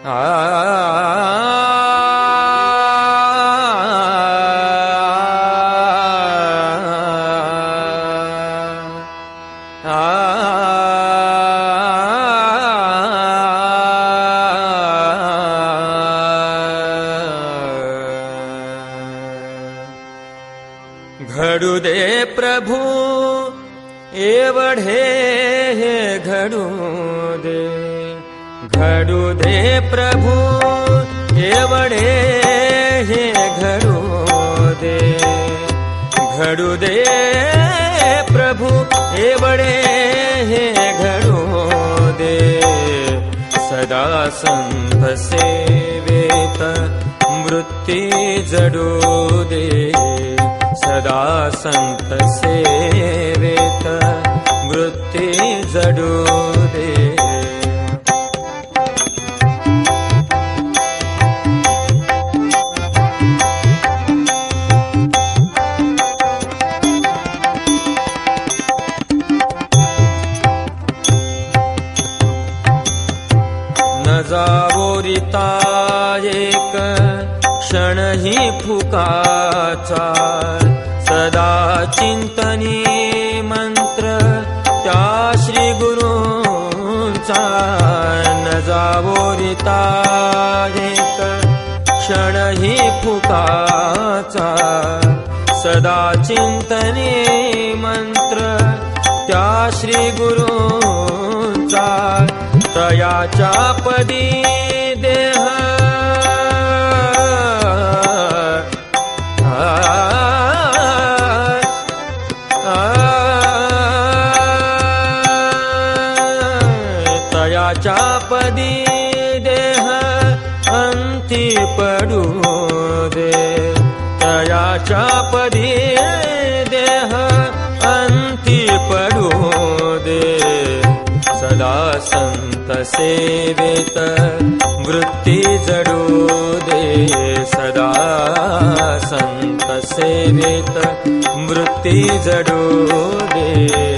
घडू दे प्रभू एवढे हे घडू दे, घडू दे प्रभू एवढे हे घडू दे, घडू दे प्रभू एवढे हे घडू दे, सदा संत सेवेत वृत्ती जडू दे, सदा संत सेवेत वृत्ती जडू दे. न जावोरिता एक क्षणही फुकाचा, सदा चिंतनी मंत्र त्या श्री गुरूंचा. न जावोरिता एक क्षणही फुकाचा, सदा चिंतनी मंत्र त्या श्री गुरूंचा. तयाच्या पदी देह तयाच्या पदी देह अंती पडू दे, तयाच्या पदी देह अंती पडू दे, सदा संत सेवेत वृत्ती जडू दे, सदा संत सेवेत वृत्ती जडू दे.